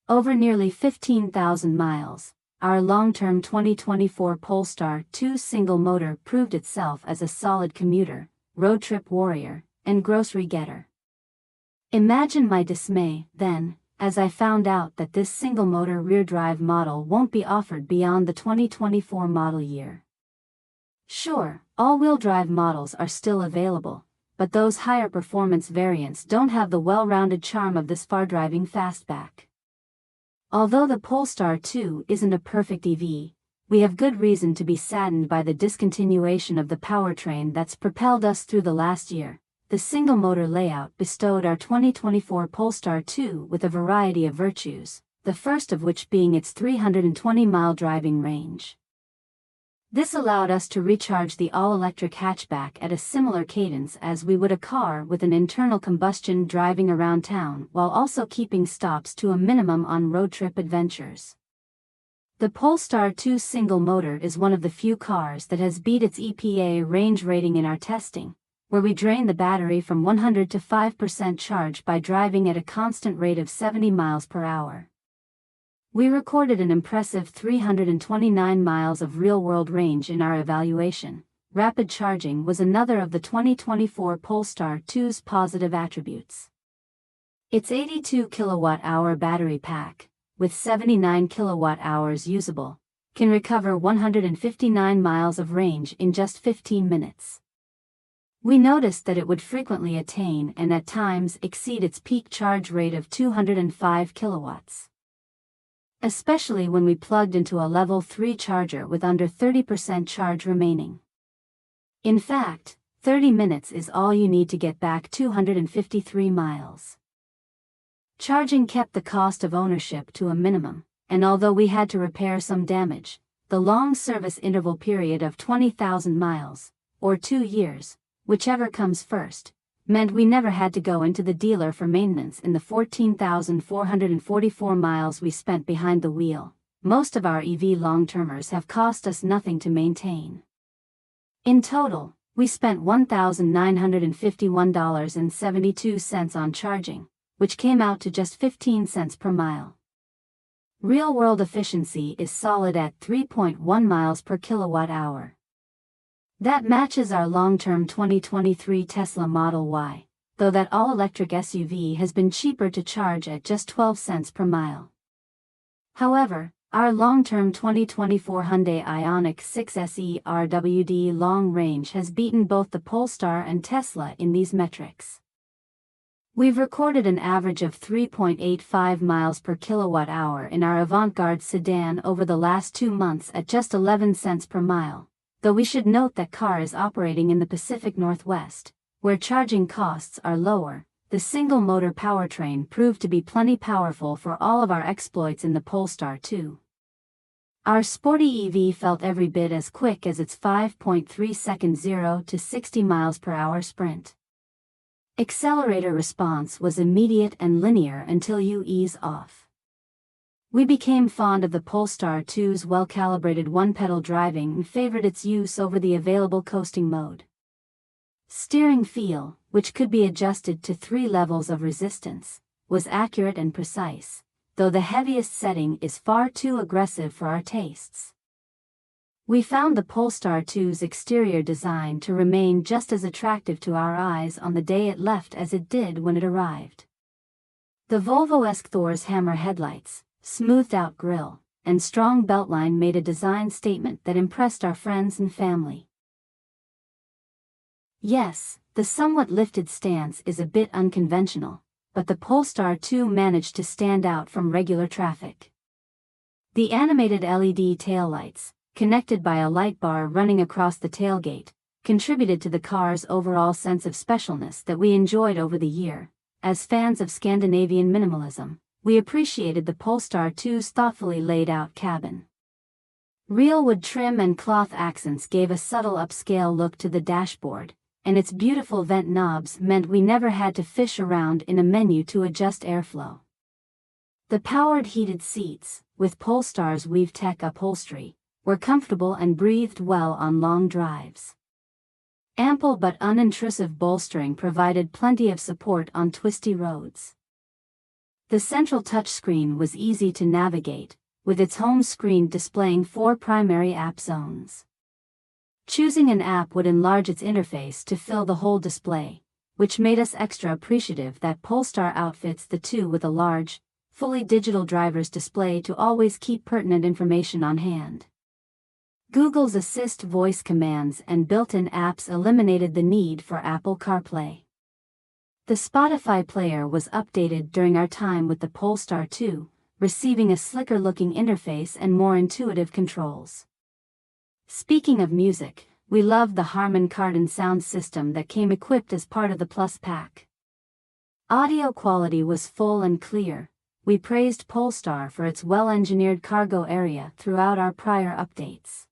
Over nearly 15,000 miles, our long-term 2024 Polestar 2 single-motor proved itself as a solid commuter, road trip warrior, and grocery getter. Imagine my dismay, then, as I found out that this single-motor rear-drive model won't be offered beyond the 2024 model year. Sure, all-wheel drive models are still available, but those higher performance variants don't have the well-rounded charm of this far-driving fastback. Although the Polestar 2 isn't a perfect EV, we have good reason to be saddened by the discontinuation of the powertrain that's propelled us through the last year. The single-motor layout bestowed our 2024 Polestar 2 with a variety of virtues, the first of which being its 320-mile driving range. This allowed us to recharge the all-electric hatchback at a similar cadence as we would a car with an internal combustion driving around town while also keeping stops to a minimum on road trip adventures. The Polestar 2 single-motor is one of the few cars that has beat its EPA range rating in our testing, where we drain the battery from 100 to 5% charge by driving at a constant rate of 70 miles per hour. We recorded an impressive 329 miles of real-world range in our evaluation. Rapid charging was another of the 2024 Polestar 2's positive attributes. Its 82 kilowatt-hour battery pack, with 79 kilowatt-hours usable, can recover 159 miles of range in just 15 minutes. We noticed that it would frequently attain and at times exceed its peak charge rate of 205 kilowatts. Especially when we plugged into a level 3 charger with under 30% charge remaining. In fact, 30 minutes is all you need to get back 253 miles. Charging kept the cost of ownership to a minimum, and although we had to repair some damage, the long service interval period of 20,000 miles, or 2 years, whichever comes first, meant we never had to go into the dealer for maintenance in the 14,444 miles we spent behind the wheel. Most of our EV long-termers have cost us nothing to maintain. In total, we spent $1,951.72 on charging, which came out to just 15 cents per mile. Real-world efficiency is solid at 3.1 miles per kilowatt-hour. That matches our long-term 2023 Tesla Model Y, though that all-electric SUV has been cheaper to charge at just 12 cents per mile. However, our long-term 2024 Hyundai Ioniq 6 SE RWD long range has beaten both the Polestar and Tesla in these metrics. We've recorded an average of 3.85 miles per kilowatt-hour in our Avantgarde sedan over the last 2 months at just 11 cents per mile. Though we should note that car is operating in the Pacific Northwest, where charging costs are lower. The single-motor powertrain proved to be plenty powerful for all of our exploits in the Polestar 2. Our sporty EV felt every bit as quick as its 5.3-second 0 to 60 miles per hour sprint. Accelerator response was immediate and linear until you ease off. We became fond of the Polestar 2's well-calibrated one-pedal driving and favored its use over the available coasting mode. Steering feel, which could be adjusted to 3 levels of resistance, was accurate and precise, though the heaviest setting is far too aggressive for our tastes. We found the Polestar 2's exterior design to remain just as attractive to our eyes on the day it left as it did when it arrived. The Volvo-esque Thor's hammer headlights, smoothed-out grille, and strong beltline made a design statement that impressed our friends and family. Yes, the somewhat lifted stance is a bit unconventional, but the Polestar 2 managed to stand out from regular traffic. The animated LED taillights, connected by a light bar running across the tailgate, contributed to the car's overall sense of specialness that we enjoyed over the year. As fans of Scandinavian minimalism, we appreciated the Polestar 2's thoughtfully laid-out cabin. Real wood trim and cloth accents gave a subtle upscale look to the dashboard, and its beautiful vent knobs meant we never had to fish around in a menu to adjust airflow. The powered heated seats, with Polestar's WeaveTech upholstery, were comfortable and breathed well on long drives. Ample but unintrusive bolstering provided plenty of support on twisty roads. The central touchscreen was easy to navigate, with its home screen displaying 4 primary app zones. Choosing an app would enlarge its interface to fill the whole display, which made us extra appreciative that Polestar outfits the two with a large, fully digital driver's display to always keep pertinent information on hand. Google's Assist voice commands and built-in apps eliminated the need for Apple CarPlay. The Spotify player was updated during our time with the Polestar 2, receiving a slicker-looking interface and more intuitive controls. Speaking of music, we loved the Harman Kardon sound system that came equipped as part of the Plus pack. Audio quality was full and clear. We praised Polestar for its well-engineered cargo area throughout our prior updates,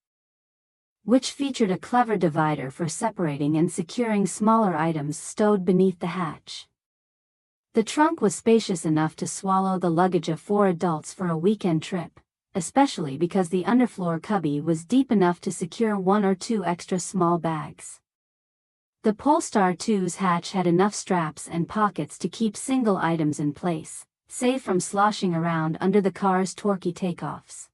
which featured a clever divider for separating and securing smaller items stowed beneath the hatch. The trunk was spacious enough to swallow the luggage of 4 adults for a weekend trip, especially because the underfloor cubby was deep enough to secure 1 or 2 extra small bags. The Polestar 2's hatch had enough straps and pockets to keep single items in place, safe from sloshing around under the car's torquey takeoffs.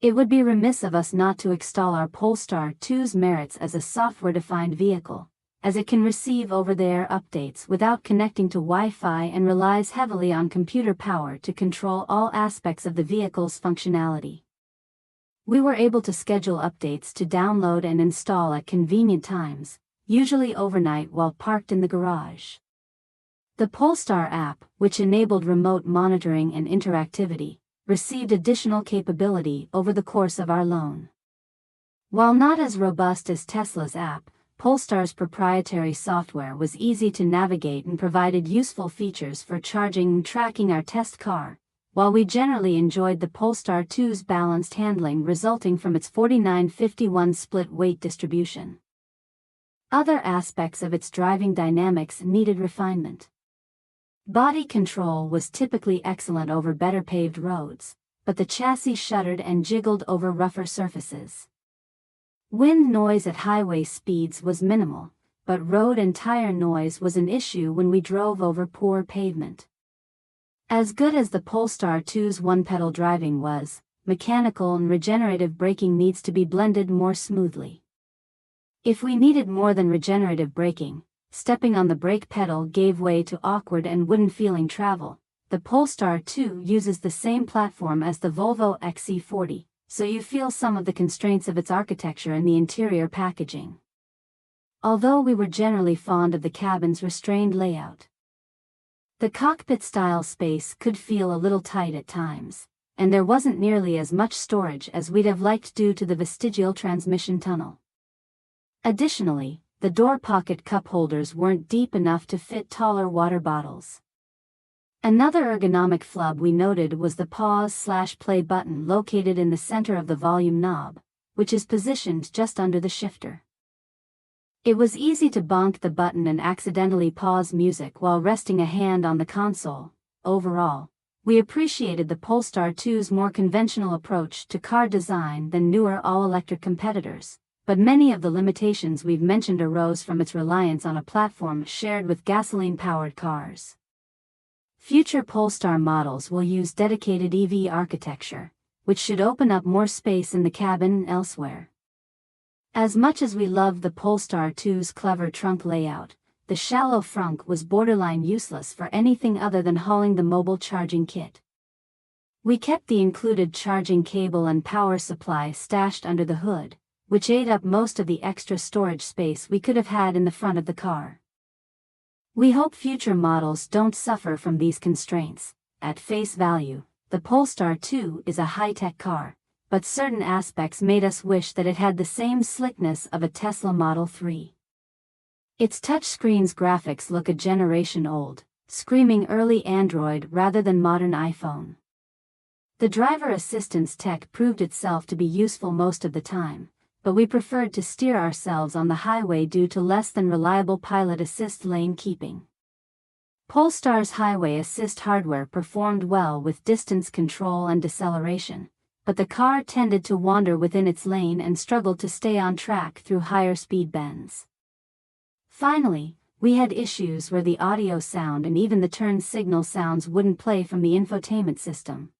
It would be remiss of us not to extol our Polestar 2's merits as a software-defined vehicle, as it can receive over-the-air updates without connecting to Wi-Fi and relies heavily on computer power to control all aspects of the vehicle's functionality. We were able to schedule updates to download and install at convenient times, usually overnight while parked in the garage. The Polestar app, which enabled remote monitoring and interactivity, received additional capability over the course of our loan. While not as robust as Tesla's app, Polestar's proprietary software was easy to navigate and provided useful features for charging and tracking our test car, while we generally enjoyed the Polestar 2's balanced handling resulting from its 49-51 split weight distribution. Other aspects of its driving dynamics needed refinement. Body control was typically excellent over better paved roads, but the chassis shuddered and jiggled over rougher surfaces. Wind noise at highway speeds was minimal, but road and tire noise was an issue when we drove over poor pavement. As good as the Polestar 2's one-pedal driving was, mechanical and regenerative braking needs to be blended more smoothly. If we needed more than regenerative braking, stepping on the brake pedal gave way to awkward and wooden-feeling travel. The Polestar 2 uses the same platform as the Volvo XC40, so you feel some of the constraints of its architecture in the interior packaging. Although we were generally fond of the cabin's restrained layout, the cockpit-style space could feel a little tight at times, and there wasn't nearly as much storage as we'd have liked due to the vestigial transmission tunnel. Additionally, the door pocket cup holders weren't deep enough to fit taller water bottles. Another ergonomic flub we noted was the pause/play button located in the center of the volume knob, which is positioned just under the shifter. It was easy to bonk the button and accidentally pause music while resting a hand on the console. Overall, we appreciated the Polestar 2's more conventional approach to car design than newer all-electric competitors, but many of the limitations we've mentioned arose from its reliance on a platform shared with gasoline-powered cars. Future Polestar models will use dedicated EV architecture, which should open up more space in the cabin and elsewhere. As much as we loved the Polestar 2's clever trunk layout, the shallow frunk was borderline useless for anything other than hauling the mobile charging kit. We kept the included charging cable and power supply stashed under the hood, which ate up most of the extra storage space we could have had in the front of the car. We hope future models don't suffer from these constraints. At face value, the Polestar 2 is a high-tech car, but certain aspects made us wish that it had the same slickness of a Tesla Model 3. Its touchscreen's graphics look a generation old, screaming early Android rather than modern iPhone. The driver assistance tech proved itself to be useful most of the time, but we preferred to steer ourselves on the highway due to less than reliable pilot assist lane keeping. Polestar's highway assist hardware performed well with distance control and deceleration, but the car tended to wander within its lane and struggled to stay on track through higher speed bends. Finally, We had issues where the audio sound and even the turn signal sounds wouldn't play from the infotainment system,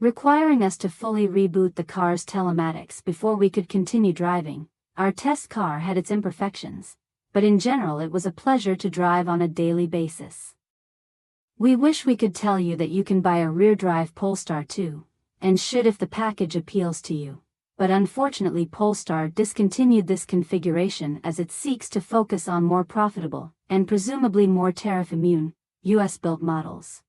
requiring us to fully reboot the car's telematics before we could continue driving. Our test car had its imperfections, but in general it was a pleasure to drive on a daily basis. We wish we could tell you that you can buy a rear-drive Polestar too, and should if the package appeals to you. But unfortunately Polestar discontinued this configuration as it seeks to focus on more profitable, and presumably more tariff-immune, US-built models.